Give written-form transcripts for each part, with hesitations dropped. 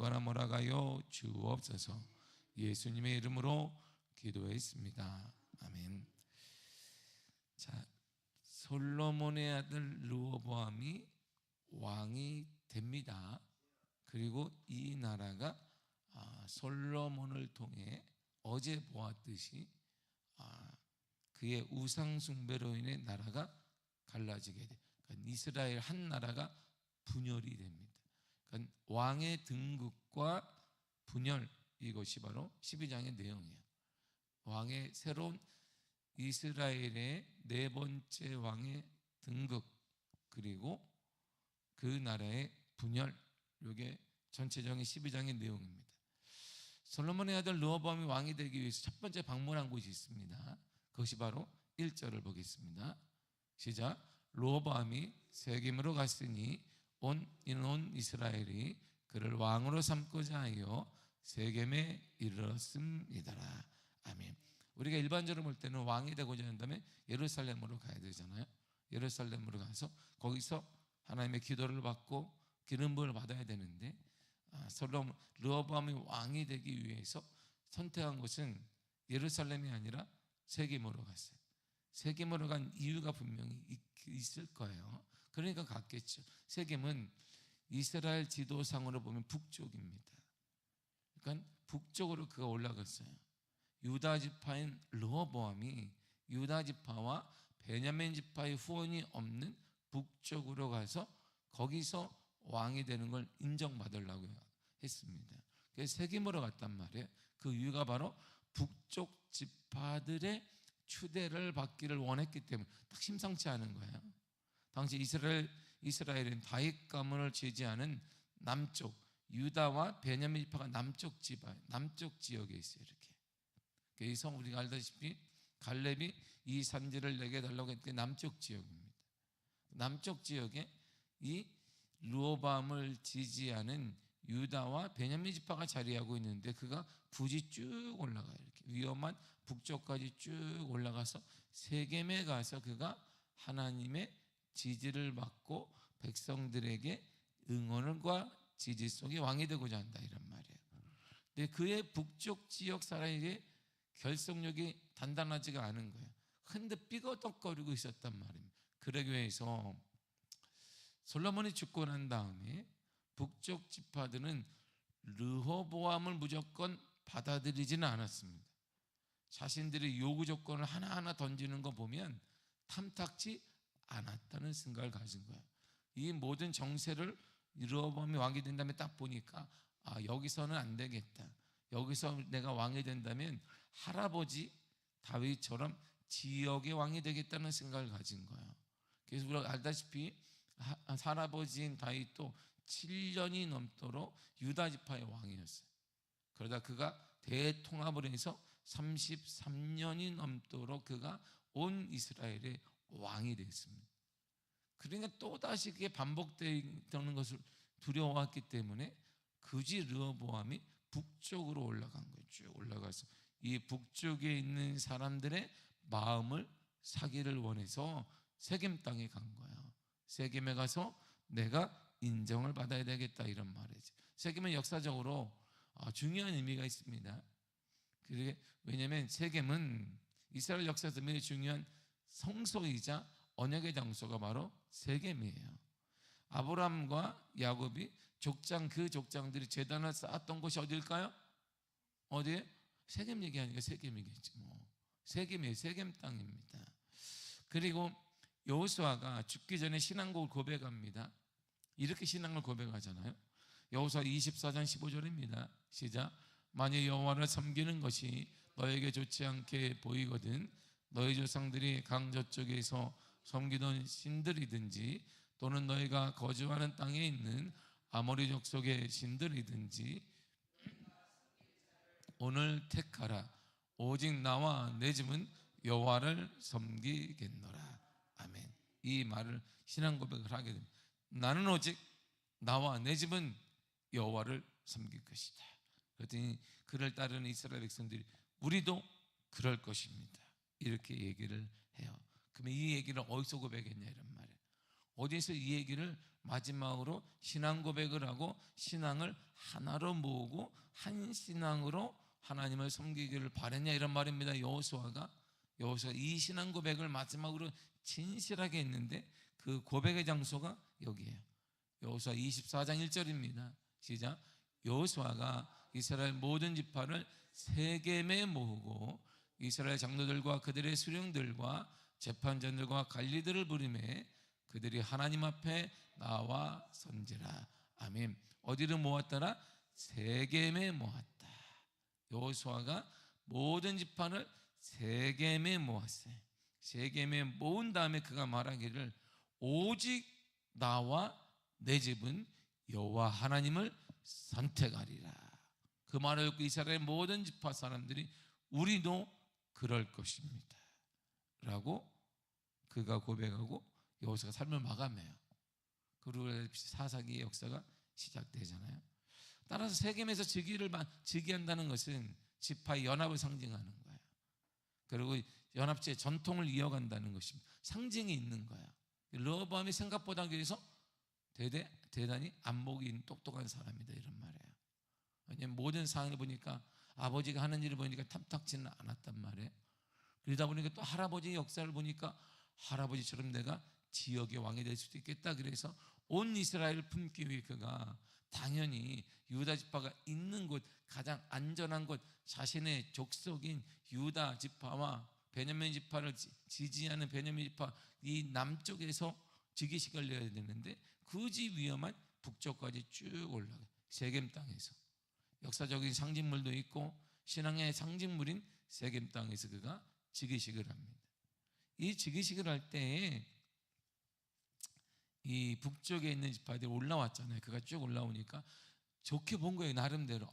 뭐가나 몰아가요 주옵소서. 예수님의 이름으로 기도했습니다. 아멘. 자, 솔로몬의 아들 르호보암이 왕이 됩니다. 그리고 이 나라가 솔로몬을 통해 어제 보았듯이 그의 우상 숭배로 인해 나라가 갈라지게 돼. 그러니까 이스라엘 한 나라가 분열이 됩니다. 그러니까 왕의 등극과 분열, 이것이 바로 12장의 내용이에요. 왕의 새로운 이스라엘의 네 번째 왕의 등극, 그리고 그 나라의 분열, 이게 전체적인 12장의 내용입니다. 솔로몬의 아들 르호보암이 왕이 되기 위해서 첫 번째 방문한 곳이 있습니다. 그것이 바로 1절을 보겠습니다. 시작. 르호보암이 세겜으로 갔으니 온 이스라엘이 그를 왕으로 삼고자 하여 세겜에 이르렀음이더라. 아멘. 우리가 일반적으로 볼 때는 왕이 되고자 한다면 예루살렘으로 가야 되잖아요. 예루살렘으로 가서 거기서 하나님의 기도를 받고 기름 부음을 받아야 되는데 르호보암이 왕이 되기 위해서 선택한 곳은 예루살렘이 아니라 세겜으로 갔어요. 세겜으로 간 이유가 분명히 있을 거예요. 그러니까 갔겠죠. 세겜은 이스라엘 지도상으로 보면 북쪽입니다. 그러니까 북쪽으로 그가 올라갔어요. 유다 지파인 르호보암이 유다 지파와 베냐민 지파의 후원이 없는 북쪽으로 가서 거기서 왕이 되는 걸 인정받으려고 했습니다. 그래서 세겜으로 갔단 말이에요. 그 이유가 바로 북쪽 지파들의 추대를 받기를 원했기 때문에. 딱 심상치 않은 거예요. 당시 이스라엘은 다윗 가문을 지지하는 남쪽 유다와 베냐민 지파가 남쪽 지역에 있어요. 이렇게. 그래서 우리가 알다시피 갈렙이 이 산지를 내게 달라고 했던 게 남쪽 지역입니다. 남쪽 지역에 이 르호보암을 지지하는 유다와 베냐민 지파가 자리하고 있는데 그가 굳이 쭉 올라가요. 이렇게 위험한 북쪽까지 쭉 올라가서 세겜에 가서 그가 하나님의 지지를 받고 백성들에게 응원과 지지 속에 왕이 되고자 한다, 이런 말이에요. 근데 그의 북쪽 지역 사람에게 결속력이 단단하지가 않은 거예요. 근데 삐거덕거리고 있었단 말입니다. 그러기 위해서 솔로몬이 죽고 난 다음에 북쪽 지파들은 르호보암을 무조건 받아들이지는 않았습니다. 자신들의 요구 조건을 하나하나 던지는 거 보면 탐탁지 않았다는 생각을 가진 거예요. 이 모든 정세를 르호보암이 왕이 된 다음에 딱 보니까 여기서는 안 되겠다. 여기서 내가 왕이 된다면 할아버지 다윗처럼 지역의 왕이 되겠다는 생각을 가진 거예요. 그래서 우리가 알다시피 할아버지인 다윗도 7년이 넘도록 유다 지파의 왕이었어요. 그러다 그가 대통합을 해서 33년이 넘도록 그가 온 이스라엘의 왕이 됐습니다. 그러니까 또다시 그게 반복되는 것을 두려워했기 때문에 굳이 르호보암이 북쪽으로 올라간 거예요. 쭉 올라가서 이 북쪽에 있는 사람들의 마음을 사기를 원해서 세겜 땅에 간 거예요. 세겜에 가서 내가 인정을 받아야 되겠다, 이런 말이죠. 세겜은 역사적으로 중요한 의미가 있습니다. 왜냐하면 세겜은 이스라엘 역사에서 매우 중요한 성소이자 언약의 장소가 바로 세겜이에요. 아브라함과 야곱이 그 족장들이 제단을 쌓았던 곳이 어디일까요? 어디에? 세겜 얘기하니까 세겜이겠지 뭐. 세겜이에요. 세겜 땅입니다. 그리고 여호수아가 죽기 전에 신앙곡을 고백합니다. 이렇게 신앙을 고백하잖아요. 여호수아 24장 15절입니다. 시작. 만일 여호와를 섬기는 것이 너에게 좋지 않게 보이거든 너희 조상들이 강 저쪽에서 섬기던 신들이든지 또는 너희가 거주하는 땅에 있는 아모리 족속의 신들이든지 오늘 택하라. 오직 나와 내 집은 여호와를 섬기겠노라. 아멘. 이 말을 신앙 고백을 하게 됩니다. 나는 오직 나와 내 집은 여호와를 섬길 것이다. 그랬더니 그를 따르는 이스라엘 백성들이 우리도 그럴 것입니다, 이렇게 얘기를 해요. 그러면 이 얘기를 어디서 고백했냐, 이런 말이에요. 어디서 이 얘기를 마지막으로 신앙 고백을 하고 신앙을 하나로 모으고 한 신앙으로 하나님을 섬기기를 바랬냐 이런 말입니다. 여호수아가 이 신앙 고백을 마지막으로 진실하게 했는데 그 고백의 장소가 여기에요. 여호수아 24장 1절입니다. 시작. 여호수아가 이스라엘 모든 지파를 세겜에 모으고 이스라엘 장로들과 그들의 수령들과 재판장들과 관리들을 부르매 그들이 하나님 앞에 나와 선지라. 아멘. 어디를 모았더라? 세겜에 모았다. 여호수아가 모든 지파를 세겜에 모았어요. 세겜에 모은 다음에 그가 말하기를 오직 나와 내 집은 여호와 하나님을 선택하리라. 그 말을 듣고 이스라엘 모든 지파 사람들이 우리도 그럴 것입니다 라고 그가 고백하고 여호수아가 삶을 마감해요. 그리고 사사기의 역사가 시작되잖아요. 따라서 세겜에서 즉위한다는 것은 지파의 연합을 상징하는 거예요. 그리고 연합제의 전통을 이어간다는 것입니다. 상징이 있는 거예요. 르호보암이 생각보다 그래서 대단히 안목이 똑똑한 사람이다 이런 말이에요. 왜냐하면 모든 상황을 보니까 아버지가 하는 일을 보니까 탐탁지는 않았단 말이에요. 그러다 보니까 또 할아버지의 역사를 보니까 할아버지처럼 내가 지역의 왕이 될 수도 있겠다. 그래서 온 이스라엘을 품기 위해 그가 당연히 유다 지파가 있는 곳, 가장 안전한 곳, 자신의 족속인 유다 지파와 베냐민 지파를 지지하는 베냐민 지파 이 남쪽에서 즉위식을 내야 되는데 굳이 위험한 북쪽까지 쭉 올라가요. 세겜 땅에서 역사적인 상징물도 있고 신앙의 상징물인 세겜 땅에서 그가 즉위식을 합니다. 이 즉위식을 할 때에 이 북쪽에 있는 지파들이 올라왔잖아요. 그가 쭉 올라오니까 좋게 본 거예요. 나름대로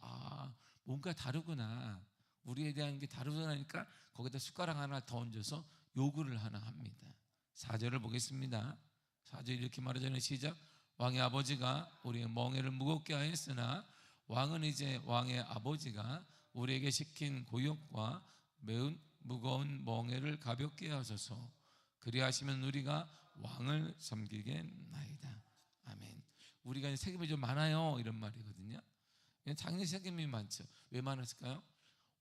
뭔가 다르구나, 우리에 대한 게 다르구나니까 거기다 숟가락 하나 더 얹어서 요구를 하나 합니다. 4절을 보겠습니다. 4절 이렇게 말하잖아요. 시작. 왕의 아버지가 우리의 멍에를 무겁게 하였으나 왕은 이제 왕의 아버지가 우리에게 시킨 고역과 매우 무거운 멍에를 가볍게 하소서. 그리하시면 우리가 왕을 섬기겠나이다. 아멘. 우리가 세금이 좀 많아요 이런 말이거든요. 당연히 세금이 많죠. 왜 많았을까요?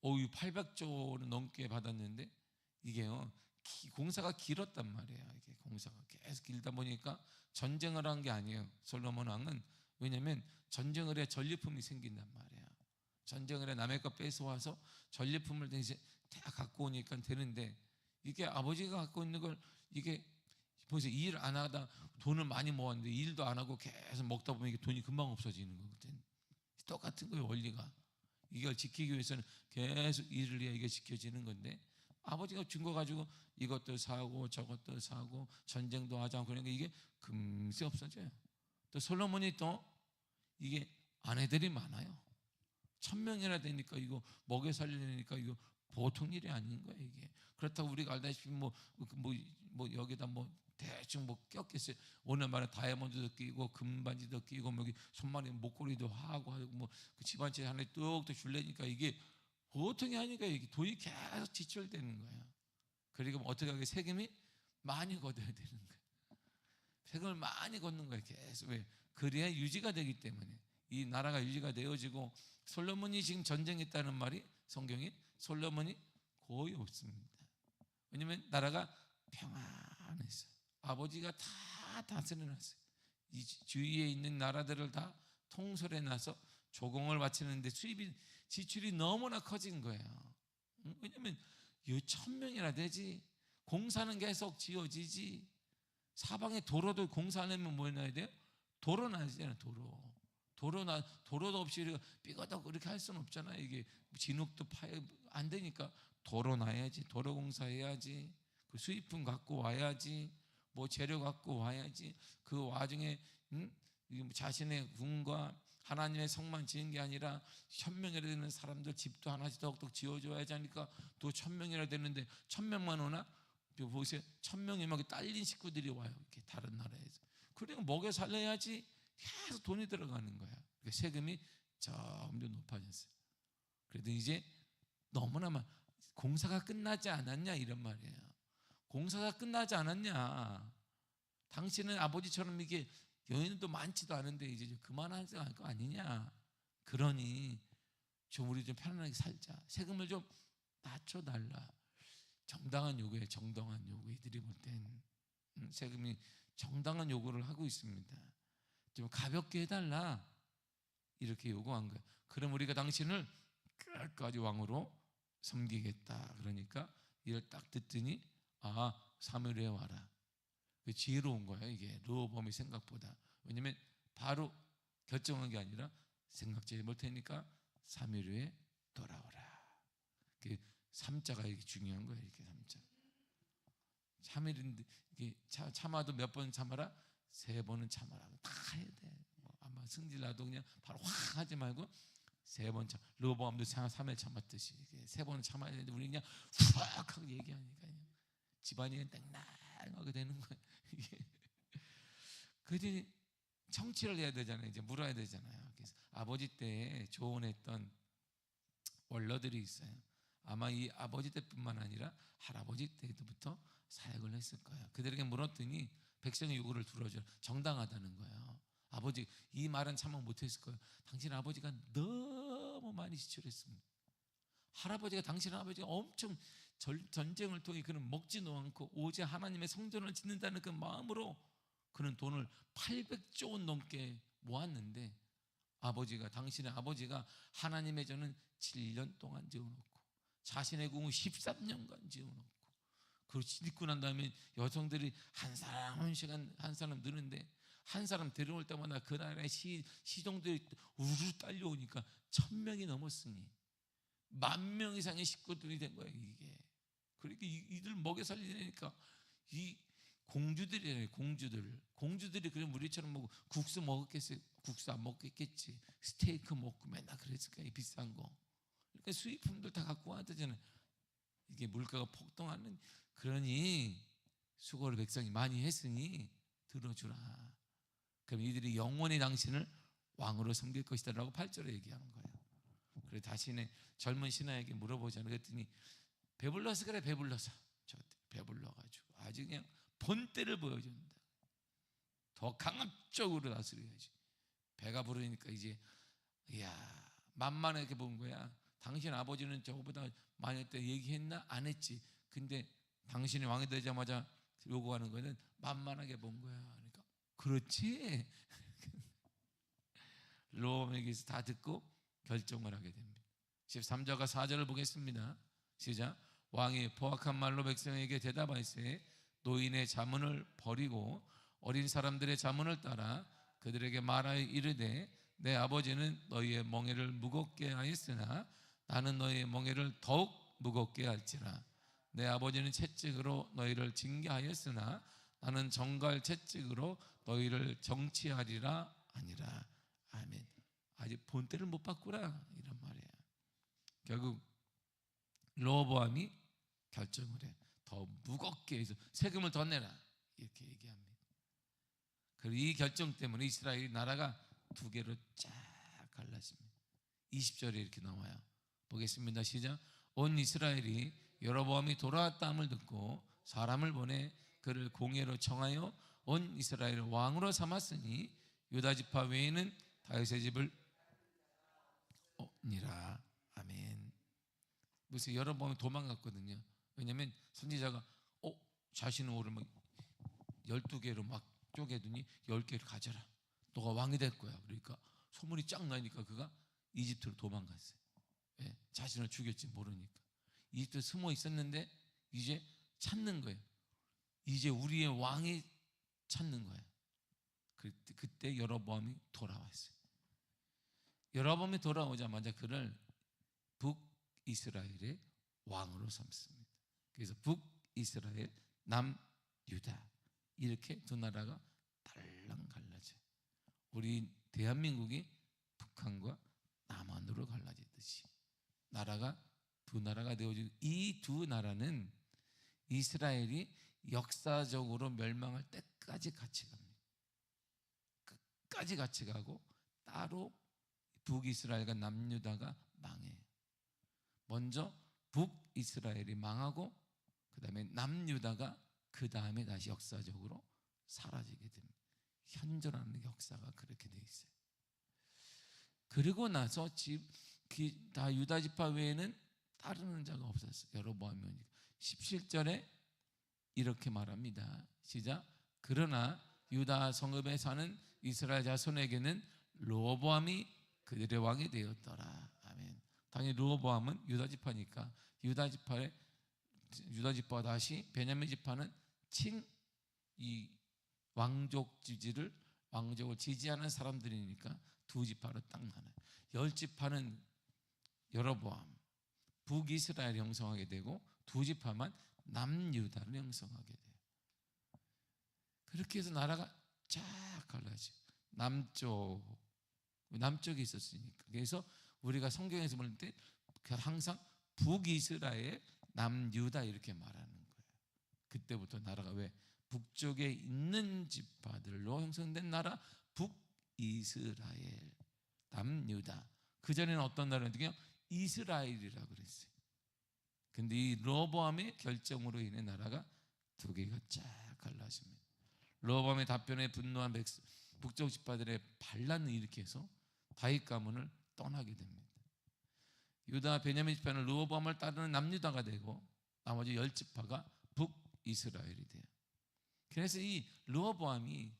800조는 넘게 받았는데 이게요 공사가 길었단 말이에요. 이게 공사가 계속 길다 보니까 전쟁을 한 게 아니에요. 솔로몬 왕은. 왜냐하면 전쟁을 해야 전리품이 생긴단 말이에요. 전쟁을 해 남의 거 뺏어와서 전리품을 이제 다 갖고 오니까 되는데 이게 아버지가 갖고 있는 걸 이게 보세요. 일 안 하다 돈을 많이 모았는데 일도 안 하고 계속 먹다 보면 이게 돈이 금방 없어지는 거거든. 똑같은 거예요. 원리가. 이걸 지키기 위해서는 계속 일을 해야 이게 지켜지는 건데 아버지가 준 거 가지고 이것도 사고 저것도 사고 전쟁도 하지 않고 그러니까 이게 금세 없어져요. 또 솔로몬이 또 이게 아내들이 많아요. 1000명이나 되니까 이거 먹여 살리니까 이거 보통 일이 아닌 거예요. 이게 그렇다고 우리가 알다시피 뭐 여기다 대충 꼈겠어요. 오늘 말에 다이아몬드도 끼고 금반지도 끼고 여기 손만에 목걸이도 하고 그 집안채 하나 뚝뚝 줄래니까 이게 보통이 아니니까 이게 돈이 계속 지출되는 거예요. 그리고 어떻게 하게 세금이 많이 걷어야 되는 거예요. 세금을 많이 걷는 거예요. 계속. 왜? 그래야 유지가 되기 때문에 이 나라가 유지가 되어지고 솔로몬이 지금 전쟁했다는 말이 성경에 솔로몬이 거의 없습니다. 왜냐하면 나라가 평안했어요. 아버지가 다 다스려놨어요. 이 주위에 있는 나라들을 다 통솔해놔서 조공을 바치는데 지출이 너무나 커진 거예요. 왜냐하면 1000명이나 되지. 공사는 계속 지어지지. 사방에 도로도 공사하려면 뭐 해놔야 돼요? 도로 놔야 되잖아요. 도로도 없이 우리가 삐거덕 그렇게 할 수는 없잖아요. 이게 진흙도 안 되니까 도로 놔야지. 도로 공사해야지. 그 수입품 갖고 와야지. 재료 갖고 와야지. 그 와중에 자신의 군과 하나님의 성만 지은 게 아니라 1000명이라 되는 사람들 집도 하나씩 더욱더 지어줘야지 하니까 또 1000명이라 되는데 1000명만 오나? 보세요. 1000명이 막 딸린 식구들이 와요. 이렇게 다른 나라에서. 그러니까 먹여 살려야지 계속 돈이 들어가는 거야. 그러니까 세금이 점점 높아졌어요. 그래도 이제 너무나 공사가 끝나지 않았냐 이런 말이에요. 공사가 끝나지 않았냐. 당신은 아버지처럼 이게 여인도 많지도 않은데 이제 좀 그만하자 할 거 아니냐. 그러니 좀 우리 좀 편안하게 살자. 세금을 좀 낮춰달라. 정당한 요구에 정당한 요구. 이들이 볼 땐 세금이 정당한 요구를 하고 있습니다. 좀 가볍게 해달라. 이렇게 요구한 거예요. 그럼 우리가 당신을 끝까지 왕으로 섬기겠다. 그러니까 이걸 딱 듣더니 사무엘에 와라. 지혜로운 거예요. 이게 르호보암이 생각보다. 왜냐면 바로 결정한 게 아니라 생각지 못하니까 사무엘에 돌아오라. 그 삼자가 이게 중요한 거예요. 이렇게 삼자. 참을인데 이게 참아도 몇 번 참아라? 3번은 참아라. 다 해야 돼. 아마 승질 나도 그냥 바로 확 하지 말고 3번 참. 르호보암도 3일 참았듯이 3번은 참아야 되는데 우리 그냥 훅 하고 얘기하니까 그냥 집안이 땡랑하게 되는 거예요. 이게 그들이 청취를 해야 되잖아요. 이제 물어야 되잖아요. 그래서 아버지 때에 조언했던 원로들이 있어요. 아마 이 아버지 때뿐만 아니라 할아버지 때부터 사역을 했을 거예요. 그들에게 물었더니 백성의 요구를 들어줘요. 정당하다는 거예요. 아버지 이 말은 참아 못했을 거예요. 당신 아버지가 너무 많이 지출했습니다. 할아버지가 당신 아버지가 엄청 전쟁을 통해 그는 먹지도 않고 오직 하나님의 성전을 짓는다는 그 마음으로 그는 돈을 800조 원 넘게 모았는데 당신의 아버지가 하나님의 전은 7년 동안 지어놓고 자신의 궁은 13년간 지어놓고 그걸 짓고 난 다음에 여성들이 한 사람 한 사람 느는데 한 사람 데려올 때마다 그 나라의 시종들이 우르르 딸려오니까 1000명이 넘었으니 10,000명 이상의 식구들이 된 거예요. 이게 그러니까 이들 먹여 살리니까 이 공주들이잖아요. 공주들이 그럼 우리처럼 뭐 국수 먹었겠어요? 국수 안 먹겠지. 스테이크 먹고 맨날 그랬을 거예요. 비싼 거. 그러니까 수입품들 다 갖고 와야 되잖아요. 이게 물가가 폭등하는. 그러니 수고를 백성이 많이 했으니 들어주라. 그럼 이들이 영원히 당신을 왕으로 섬길 것이다 라고 8절에 얘기하는 거예요. 그래 자신의 젊은 신하에게 물어보잖아요. 그랬더니 배불러서 그래. 배불러서 배불러가지고 아주 그냥 본때를 보여준다. 더 강압적으로 다스려야지. 배가 부르니까 이제 만만하게 본 거야. 당신 아버지는 저거보다 많이 했다 얘기했나? 안 했지. 근데 당신이 왕이 되자마자 요구하는 거는 만만하게 본 거야. 그러니까 그렇지. 르호보암에게서 다 듣고 결정을 하게 됩니다. 13절과 4절을 보겠습니다. 시작. 왕이 포악한 말로 백성에게 대답하였으되 노인의 자문을 버리고 어린 사람들의 자문을 따라 그들에게 말하여 이르되 내 아버지는 너희의 멍에를 무겁게 하였으나 나는 너희의 멍에를 더욱 무겁게 할지라. 내 아버지는 채찍으로 너희를 징계하였으나 나는 정갈 채찍으로 너희를 정치하리라 아니라. 아멘. 아직 본때를 못 바꾸라 이런 말이에요. 결국 르호보암이 결정을 해. 더 무겁게 해서 세금을 더 내라 이렇게 얘기합니다. 그리고 이 결정 때문에 이스라엘 나라가 2개로 쫙 갈라집니다. 20절에 이렇게 나와요. 보겠습니다. 시작. 온 이스라엘이 여로보암이 돌아왔다함을 듣고 사람을 보내 그를 공회로 청하여 온 이스라엘을 왕으로 삼았으니 유다 지파 외에는 다윗의 집을 니라. 아멘. 무슨 여로보암이 도망갔거든요. 왜냐하면 선지자가 자신은 오르면 12개로 막 쪼개더니 10개를 가져라. 너가 왕이 될 거야. 그러니까 소문이 쫙 나니까 그가 이집트로 도망갔어요. 왜? 자신을 죽였지 모르니까. 이집트에 숨어 있었는데 이제 찾는 거예요. 이제 우리의 왕이 찾는 거예요. 그때 여로보암이 돌아왔어요. 여로보암이 돌아오자마자 그를 북이스라엘의 왕으로 삼습니다. 그래서 북이스라엘, 남유다 이렇게 2 나라가 달랑 갈라져요. 우리 대한민국이 북한과 남한으로 갈라지듯이 나라가 2 나라가 되어지고 이 2 나라는 이스라엘이 역사적으로 멸망할 때까지 같이 갑니다. 끝까지 같이 가고 따로 북이스라엘과 남유다가 망해요. 먼저 북이스라엘이 망하고 그 다음에 남유다가 그 다음에 다시 역사적으로 사라지게 됩니다. 현존하는 역사가 그렇게 돼 있어요. 그리고 나서 다 유다 지파 외에는 따르는 자가 없었어요. 여로보암이 17절에 이렇게 말합니다. 시작. 그러나 유다 성읍에 사는 이스라엘 자손에게는 르호보암이 그들의 왕이 되었더라. 아멘. 당연히 르호보암은 유다 지파니까 유다 지파와 다시 베냐민 지파는 이 왕족을 지지하는 사람들이니까 두 지파로 딱 나눠요. 10지파는 여로보암 북이스라엘 형성하게 되고 두 지파만 남유다를 형성하게 돼요. 그렇게 해서 나라가 쫙 갈라져요. 남쪽에 있었으니까. 그래서 우리가 성경에서 볼 때 항상 북이스라엘, 남유다 이렇게 말하는 거예요. 그때부터 나라가 왜 북쪽에 있는 지파들로 형성된 나라 북이스라엘, 남유다. 그전에는 어떤 나라였냐면 이스라엘이라고 그랬어요. 근데 이 르호보암의 결정으로 인해 나라가 두 개가 쫙 갈라집니다. 르호보암의 답변에 분노한 북쪽 지파들의 반란을 일으켜서 다윗 가문을 떠나게 됩니다. 유다 베냐민 지파는 르호보암을 따르는 남유다가 되고 나머지 10지파가 북이스라엘이 돼요. 그래서 이 르호보암이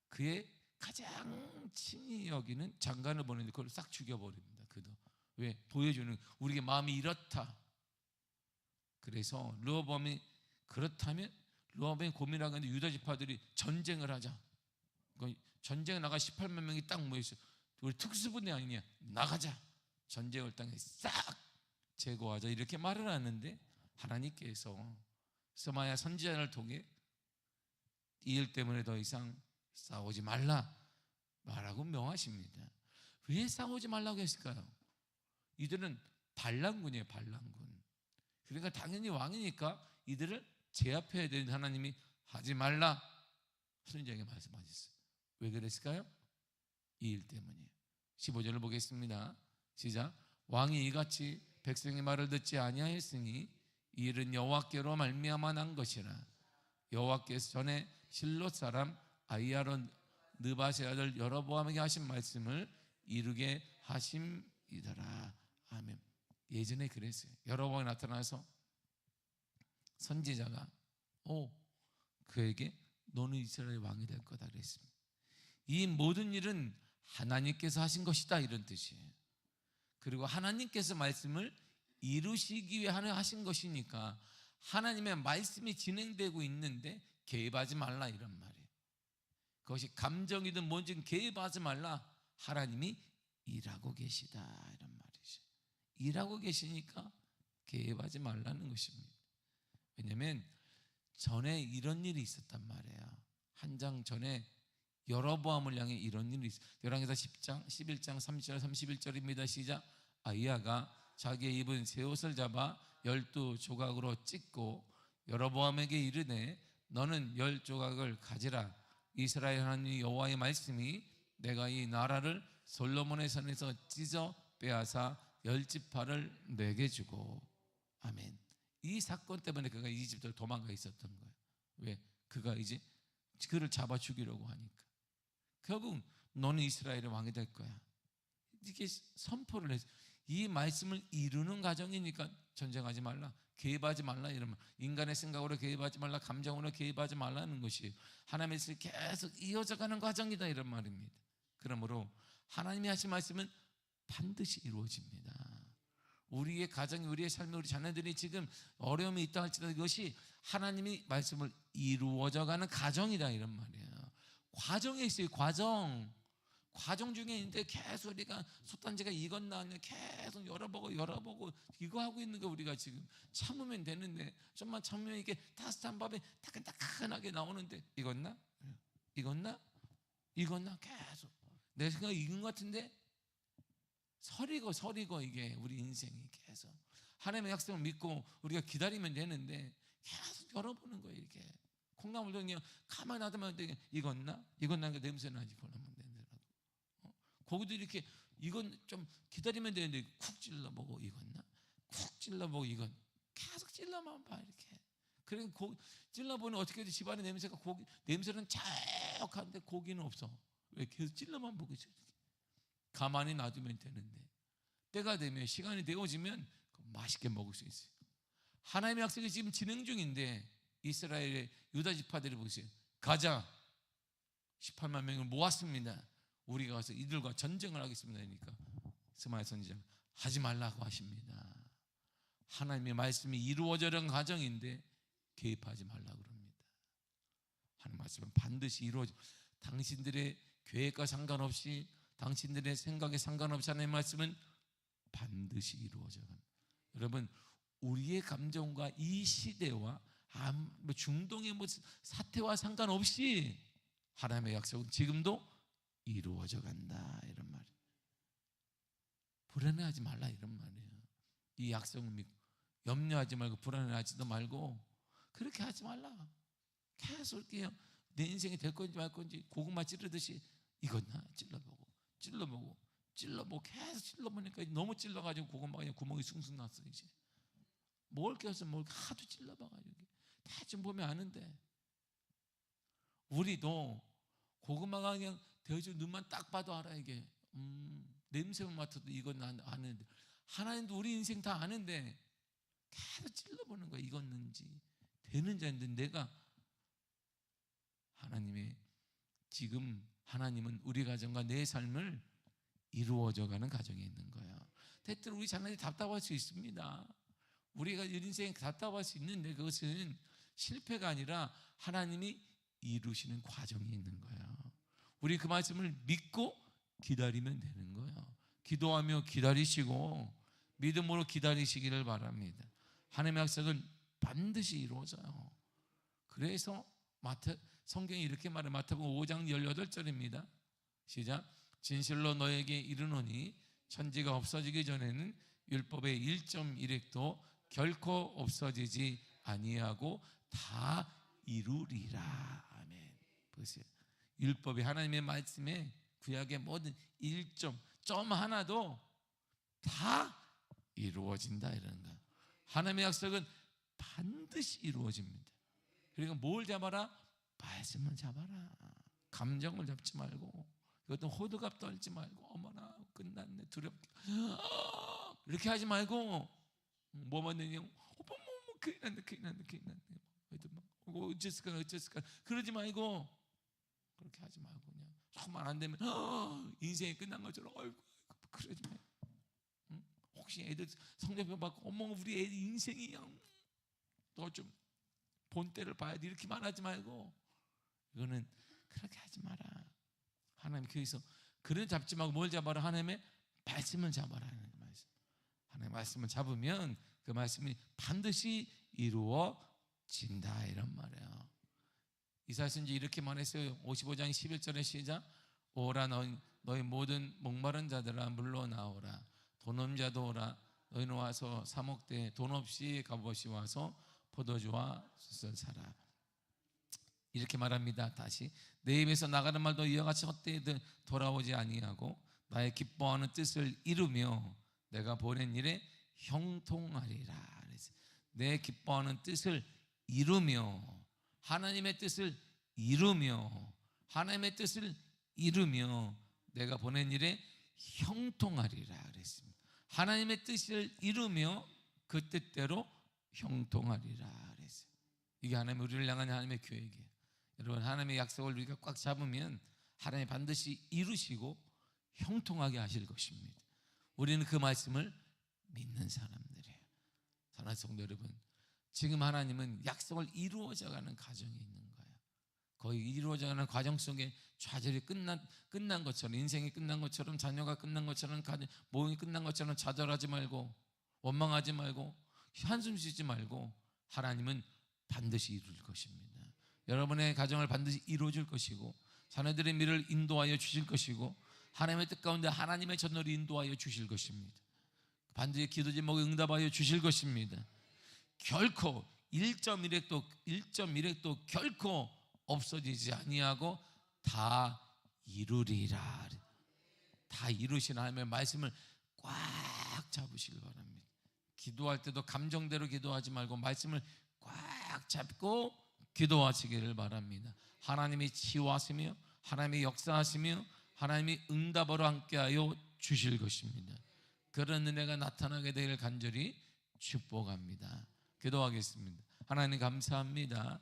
그의 가장 친히 여기는 장관을 보내는데 그걸 싹 죽여버립니다. 그도 왜? 보여주는 우리의 마음이 이렇다. 그래서 르호보암이 그렇다면 르호보암이 고민하고 있는데 유다 지파들이 전쟁을 하자. 전쟁에 나가 18만 명이 딱 모였어요. 우리 특수부대 아니냐? 나가자. 전쟁을 땅에 싹 제거하자. 이렇게 말을 하는데 하나님께서 스마야 선지자를 통해 이 일 때문에 더 이상 싸우지 말라 말하고 명하십니다. 왜 싸우지 말라고 했을까요? 이들은 반란군이에요. 반란군. 그러니까 당연히 왕이니까 이들을 제압해야 되는 하나님이 하지 말라 선지자에게 말씀하셨어요. 왜 그랬을까요? 이 일 때문이에요. 15절을 보겠습니다. 시작. 왕이 이같이 백성의 말을 듣지 아니하였으니 이 일은 여호와께로 말미암아 난 것이라. 여호와께서 전에 실롯 사람 아히야로 느밧의 아들 여로보암에게 하신 말씀을 이루게 하심이더라. 아멘. 예전에 그랬어요. 여로보암이 나타나서 선지자가 그에게 너는 이스라엘 왕이 될 거다 그랬습니다. 이 모든 일은 하나님께서 하신 것이다 이런 뜻이에요. 그리고 하나님께서 말씀을 이루시기 위해 하신 것이니까 하나님의 말씀이 진행되고 있는데 개입하지 말라 이런 말이에요. 그것이 감정이든 뭔지 개입하지 말라. 하나님이 일하고 계시다 이런 말이죠. 일하고 계시니까 개입하지 말라는 것입니다. 왜냐하면 전에 이런 일이 있었단 말이에요. 한 장 전에 여로보암을 향해 이런 일이 있어요. 열왕기사 10장 11장 30절 31절입니다. 시작. 아히야가 자기의 입은 새 옷을 잡아 12조각으로 찢고 여로보암에게 이르되 너는 10조각을 가지라. 이스라엘 하나님 여호와의 말씀이 내가 이 나라를 솔로몬의 손에서 찢어 빼앗아 10지파를 내게 주고. 아멘. 이 사건 때문에 그가 이집트로 도망가 있었던 거예요. 왜? 그가 이제 그를 잡아 죽이려고 하니까. 결국 너는 이스라엘의 왕이 될 거야. 이렇게 선포를 했어요. 이 말씀을 이루는 과정이니까 전쟁하지 말라, 개입하지 말라 이러면 인간의 생각으로 개입하지 말라, 감정으로 개입하지 말라는 것이 하나님의 말씀이 계속 이어져가는 과정이다 이런 말입니다. 그러므로 하나님이 하신 말씀은 반드시 이루어집니다. 우리의 가정이, 우리의 삶이, 우리 자녀들이 지금 어려움이 있다 할지라도 이것이 하나님이 말씀을 이루어져가는 과정이다 이런 말이에요. 과정에 있어요. 과정 중에 있는데 계속 우리가 솥단지가 익었나 아니면 계속 열어보고 이거 하고 있는 거 우리가 지금 참으면 되는데 좀만 참으면 이게 따뜻한 밥에 따끈따끈하게 나오는데 익었나 계속 내 생각에 익은 것 같은데 서리고 이게 우리 인생이 계속 하나님의 약속을 믿고 우리가 기다리면 되는데 계속 열어보는 거예요. 이렇게 콩나물도 그냥 가만히 놔두면 익었나 냄새 나지. 고기도 이렇게 이건 좀 기다리면 되는데 쿡 찔러보고 익었나? 쿡 찔러보고 이건 계속 찔러만 봐 이렇게. 그래 찔러보니 어떻게든 집안의 냄새는 자욱한데 고기는 없어. 왜? 계속 찔러만 보고 있어요. 가만히 놔두면 되는데 때가 되면, 시간이 되어지면 맛있게 먹을 수 있어요. 하나님의 약속이 지금 진행 중인데 이스라엘의 유다 지파들이 보세요. 가자, 18만 명을 모았습니다. 우리가 가서 이들과 전쟁을 하겠습니다. 그러니까 스마야 선지자가 하지 말라고 하십니다. 하나님의 말씀이 이루어져는 과정인데 개입하지 말라고 그럽니다. 하나님의 말씀은 반드시 이루어져. 당신들의 계획과 상관없이, 당신들의 생각에 상관없이 하나님의 말씀은 반드시 이루어져 갑니다. 여러분, 우리의 감정과 이 시대와 중동의 사태와 상관없이 하나님의 약속은 지금도 이루어져 간다, 이런 말이에요. 불안해하지 말라, 이런 말이에요. 이 약속을 믿고 염려하지 말고 불안해하지도 말고 그렇게 하지 말라. 계속 이렇게 내 인생이 될 건지 말 건지 고구마 찌르듯이 이거나 찔러보고 계속 찔러보니까 너무 찔러가지고 고구마가 그냥 구멍이 숭숭 났어. 이제 먹을 게 없어. 하도 찔러봐가지고 대충 보면 아는데, 우리도 고구마가 그냥 대충 눈만 딱 봐도 알아. 이게 냄새만 맡아도 이건 아는데, 하나님도 우리 인생 다 아는데 계속 찔러보는 거야. 익었는지 되는지 안 되는지. 내가 지금 하나님은 우리 가정과 내 삶을 이루어져가는 가정에 있는 거야. 때때로 우리 자녀들이 답답할 수 있습니다. 우리가 인생에 답답할 수 있는데 그것은 실패가 아니라 하나님이 이루시는 과정이 있는 거야. 우리 그 말씀을 믿고 기다리면 되는 거야. 기도하며 기다리시고 믿음으로 기다리시기를 바랍니다. 하나님의 약속은 반드시 이루어져요. 그래서 성경이 이렇게 말해. 마태복음 5장 18절입니다. 시작. 진실로 너에게 이르노니 천지가 없어지기 전에는 율법의 1.1획도 결코 없어지지 아니하고 다 이루리라. 아멘. 보세요. 율법이, 하나님의 말씀에, 구약의 모든 1점 하나도 다 이루어진다, 이런 거. 하나님의 약속은 반드시 이루어집니다. 그러니까 뭘 잡아라? 말씀을 잡아라. 감정을 잡지 말고, 이것도 호들갑 떨지 말고, 어머나 끝났네, 두렵게 이렇게 하지 말고, 뭐만 되냐, 큰일 났네, 어쨌을까 그러지 말고, 그렇게 하지 말고 그냥 조금만 안 되면 인생이 끝난 것처럼 그러지 말고. 혹시 애들 성적표 받고 어머 우리 애 인생이 너 좀 본때를 봐야 돼, 이렇게 말하지 말고, 이거는 그렇게 하지 마라. 하나님 교회에서 그런 잡지 말고 뭘 잡아라? 하나님의 말씀을 잡아라. 하나님의 말씀을 잡으면 그 말씀이 반드시 이루어진다, 이런 말이에요. 이사야서 이제 이렇게 말했어요. 55장 11절에 시작. 오라 너희 모든 목마른 자들아 물러 나오라. 돈 없는 자도 오라. 너희는 와서 사 먹되 돈 없이 값없이 와서 포도주와 숯을 사라. 이렇게 말합니다. 다시. 내 입에서 나가는 말도 이와 같이 헛되이 돌아오지 아니하고 나의 기뻐하는 뜻을 이루며 내가 보낸 일에 형통하리라. 내 기뻐하는 뜻을 이루며, 하나님의 뜻을 이루며, 하나님의 뜻을 이루며 내가 보낸 일에 형통하리라 그랬습니다. 하나님의 뜻을 이루며 그 뜻대로 형통하리라 그랬어요. 이게 하나님 우리를 향한 하나님의 계획이에요. 여러분, 하나님의 약속을 우리가 꽉 잡으면 하나님 반드시 이루시고 형통하게 하실 것입니다. 우리는 그 말씀을 믿는 사람들이에요. 사랑하는 성도 여러분, 지금 하나님은 약속을 이루어져가는 과정이 있는 거예요. 거의 이루어져가는 과정 속에 좌절이 끝난 것처럼, 인생이 끝난 것처럼, 자녀가 끝난 것처럼, 모임이 끝난 것처럼 좌절하지 말고, 원망하지 말고, 한숨 쉬지 말고, 하나님은 반드시 이룰 것입니다. 여러분의 가정을 반드시 이루어줄 것이고, 자녀들의 미래를 인도하여 주실 것이고, 하나님의 뜻 가운데 하나님의 전널을 인도하여 주실 것입니다. 반드시 기도 제목을 응답하여 주실 것입니다. 결코 1.1획도 결코 없어지지 아니하고 다 이루리라. 다 이루신 하나님의 말씀을 꽉 잡으시기 바랍니다. 기도할 때도 감정대로 기도하지 말고 말씀을 꽉 딱 잡고 기도하시기를 바랍니다. 하나님이 치유하시며 하나님이 역사하시며 하나님이 응답으로 함께하여 주실 것입니다. 그런 은혜가 나타나게 되기를 간절히 축복합니다. 기도하겠습니다. 하나님 감사합니다.